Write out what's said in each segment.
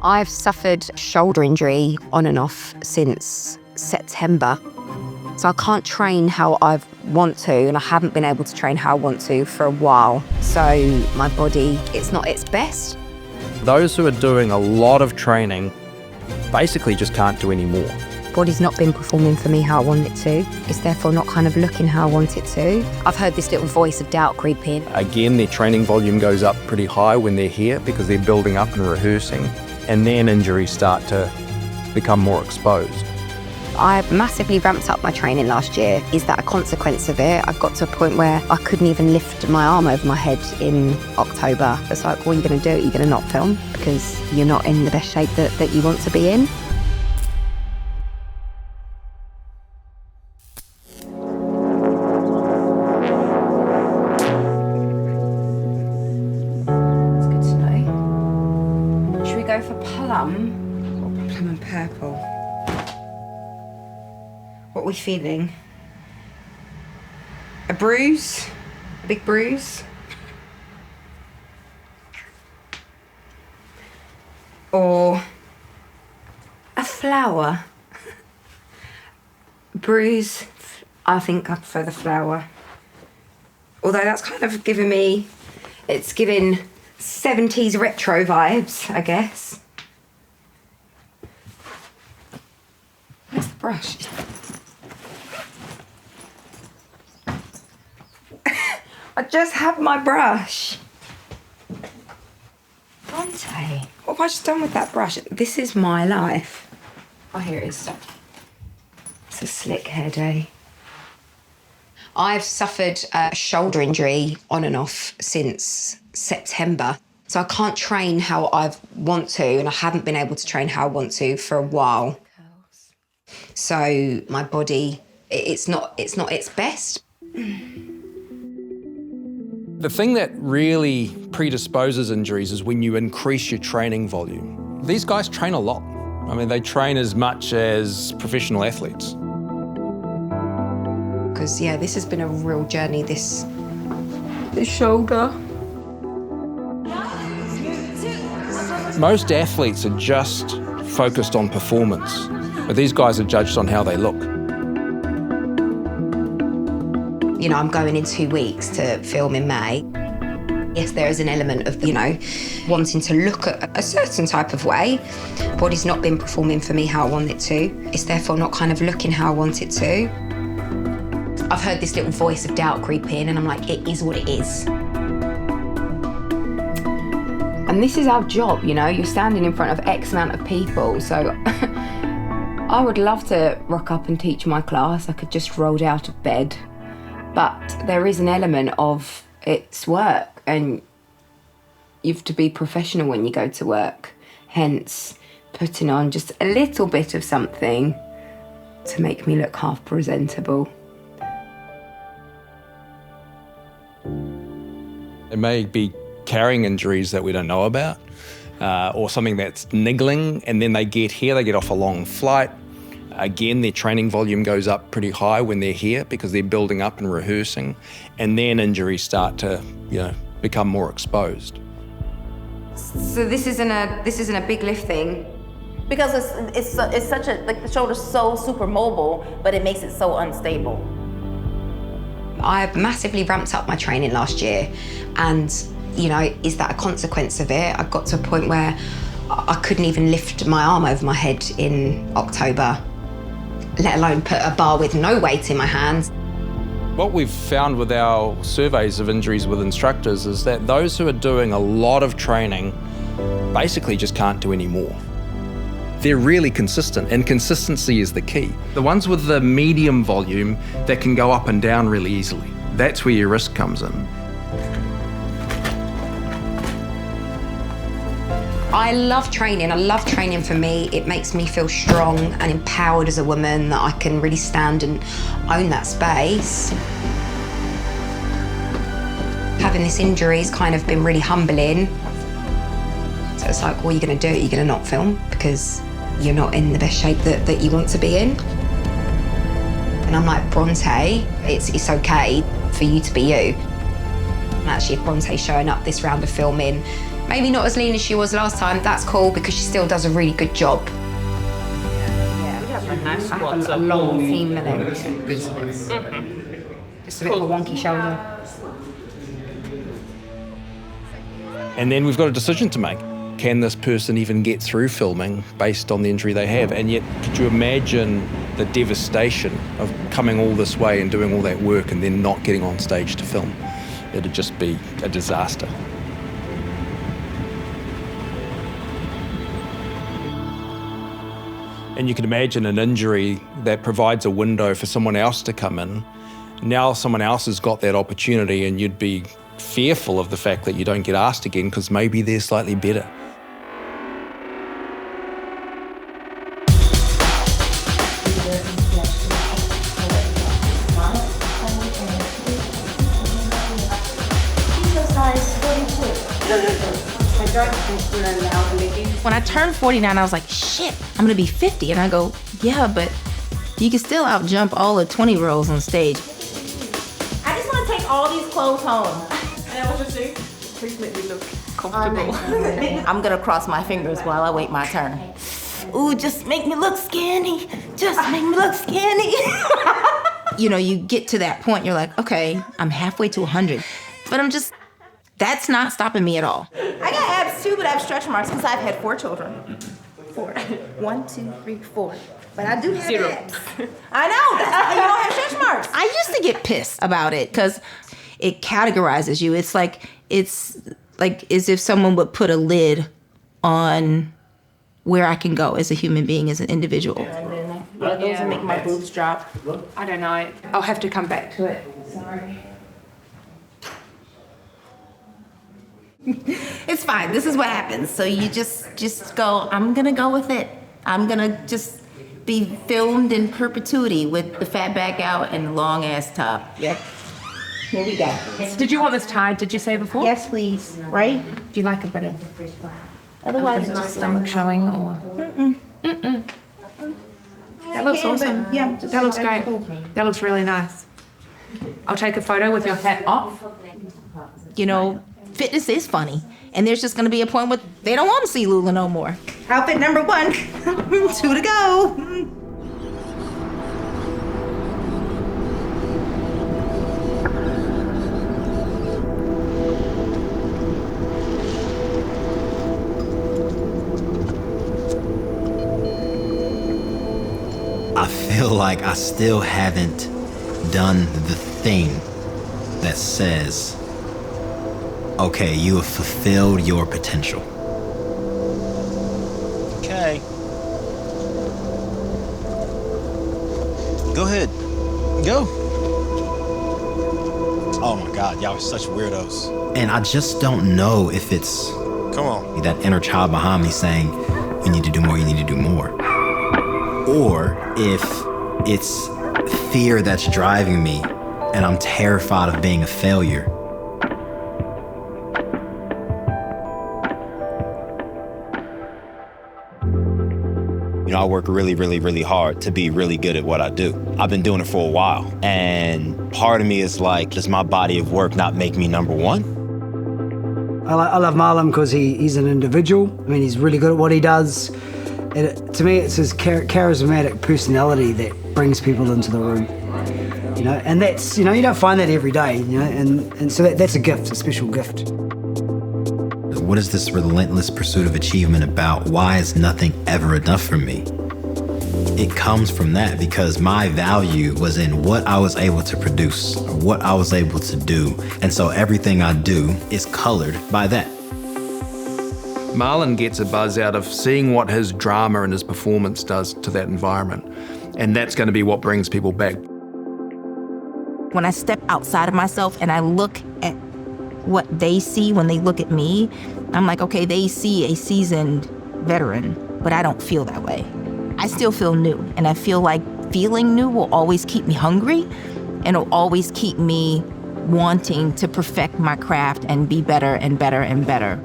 I've suffered shoulder injury on and off since September. So I can't train how I want to, and I haven't been able to train how I want to for a while. So my body, it's not its best. Those who are doing a lot of training basically just can't do any more. Body's not been performing for me how I want it to. It's therefore not kind of looking how I want it to. I've heard this little voice of doubt creep in. Again, their training volume goes up pretty high when they're here because they're building up and rehearsing, and then injuries start to become more exposed. I massively ramped up my training last year. Is that a consequence of it? I've got to a point where I couldn't even lift my arm over my head in October. It's like, what are you going to do? Are you going to not film because you're not in the best shape that you want to be in? It's good to know. Should we go for plum or plum and purple? What are we feeling? A bruise? A big bruise? Or a flower? Bruise, I think I prefer the flower. Although that's kind of giving me, it's giving 70s retro vibes, I guess. Where's the brush? I just have my brush. Bronte, what have I just done with that brush? This is my life. Oh, here it is. It's a slick hair day. I've suffered a shoulder injury on and off since September. So I can't train how I want to, and I haven't been able to train how I want to for a while. So my body, it's not its best. The thing that really predisposes injuries is when you increase your training volume. These guys train a lot. I mean, they train as much as professional athletes. Because, yeah, this has been a real journey, this shoulder. Most athletes are just focused on performance, but these guys are judged on how they look. You know, I'm going in 2 weeks to film in May. Yes, there is an element of, wanting to look at a certain type of way. Body's not been performing for me how I want it to. It's therefore not kind of looking how I want it to. I've heard this little voice of doubt creep in, and I'm like, it is what it is. And this is our job, you're standing in front of X amount of people, so I would love to rock up and teach my class. I could just roll out of bed. But there is an element of it's work, and you have to be professional when you go to work. Hence, putting on just a little bit of something to make me look half presentable. They may be carrying injuries that we don't know about, or something that's niggling, and then they get here, they get off a long flight. Again, their training volume goes up pretty high when they're here because they're building up and rehearsing, and then injuries start to, become more exposed. So this isn't a big lift thing. Because it's such a, the shoulder's so super mobile, but it makes it so unstable. I've massively ramped up my training last year, and, is that a consequence of it? I got to a point where I couldn't even lift my arm over my head in October, let alone put a bar with no weight in my hands. What we've found with our surveys of injuries with instructors is that those who are doing a lot of training basically just can't do any more. They're really consistent, and consistency is the key. The ones with the medium volume that can go up and down really easily, that's where your risk comes in. I love training. I love training for me. It makes me feel strong and empowered as a woman, that I can really stand and own that space. Having this injury's kind of been really humbling. So it's like, what are you going to do? Are you going to not film because you're not in the best shape that you want to be in? And I'm like, Bronte, it's okay for you to be you. And actually, if Bronte's showing up this round of filming Maybe not as lean as she was last time. That's cool because she still does a really good job. Nice squats. A long female leg. Just a bit of a wonky shoulder. And then we've got a decision to make. Can this person even get through filming based on the injury they have? And yet, could you imagine the devastation of coming all this way and doing all that work and then not getting on stage to film? It'd just be a disaster. And you can imagine an injury that provides a window for someone else to come in. Now someone else has got that opportunity and you'd be fearful of the fact that you don't get asked again because maybe they're slightly better. When I turned 49, I was like, shit, I'm gonna be 50. And I go, yeah, but you can still out jump all the 20-year-olds on stage. I just wanna take all these clothes home. And what you say? Please make me look comfortable. I'm gonna cross my fingers while I wait my turn. Ooh, just make me look skinny. Just make me look skinny. You know, you get to that point, you're like, okay, I'm halfway to 100. But that's not stopping me at all. I got abs too, but I have stretch marks because I've had 4 children. 4. 1, 2, 3, 4. But I do have 0. abs. I know, that's why you don't have stretch marks. I used to get pissed about it because it categorizes you. It's like as if someone would put a lid on where I can go as a human being, as an individual. Those will make my boobs drop. I don't know. I'll have to come back to it. Sorry. It's fine. This is what happens. So you just go, I'm gonna go with it. I'm gonna just be filmed in perpetuity with the fat back out and the long ass top. Yep. Here we go. Did you want this tied, did you say before? Yes, please. Right? Do you like a bit of Otherwise, it's stomach showing or? That looks awesome. Yeah. That looks great. That looks really nice. I'll take a photo with your hat off. You know, fitness is funny. And there's just going to be a point where they don't want to see Lula no more. Outfit number 1, 2 to go. I feel like I still haven't done the thing that says, okay, you have fulfilled your potential. Okay. Go ahead. Go. Oh my God, y'all are such weirdos. And I just don't know if it's Come on. that inner child behind me saying, you need to do more, you need to do more. Or if it's fear that's driving me and I'm terrified of being a failure. You know, I work really, really, really hard to be really good at what I do. I've been doing it for a while. And part of me is like, does my body of work not make me number 1? I love Marlon because he's an individual. I mean, he's really good at what he does. To me, it's his charismatic personality that brings people into the room. You know, and that's, you know, you don't find that every day, you know, and so that's a gift, a special gift. What is this relentless pursuit of achievement about? Why is nothing ever enough for me? It comes from that because my value was in what I was able to produce, or what I was able to do. And so everything I do is colored by that. Marlon gets a buzz out of seeing what his drama and his performance does to that environment. And that's going to be what brings people back. When I step outside of myself and I look at what they see when they look at me, I'm like, okay, they see a seasoned veteran, but I don't feel that way. I still feel new, and I feel like feeling new will always keep me hungry, and it'll always keep me wanting to perfect my craft and be better and better and better.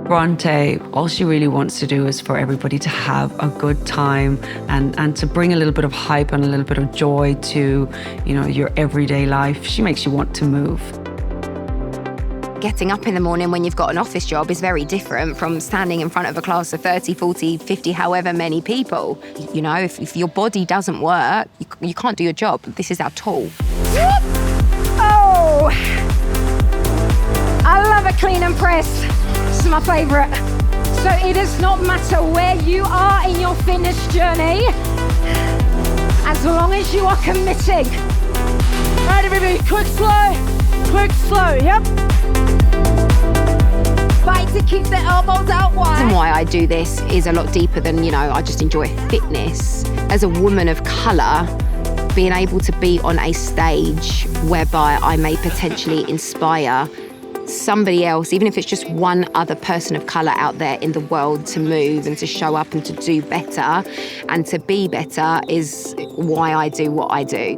Bronte, all she really wants to do is for everybody to have a good time and to bring a little bit of hype and a little bit of joy to, you know, your everyday life. She makes you want to move. getting up in the morning when you've got an office job is very different from standing in front of a class of 30, 40, 50, however many people. You know, if your body doesn't work, you can't do your job. This is our tool. Oh! I love a clean and press. This is my favourite. So it does not matter where you are in your fitness journey, as long as you are committing. Right, everybody, quick, slow, yep. Fight to keep the elbows out wide. And why I do this is a lot deeper than, you know, I just enjoy fitness. As a woman of colour, being able to be on a stage whereby I may potentially inspire somebody else, even if it's just one other person of colour out there in the world, to move and to show up and to do better and to be better, is why I do what I do.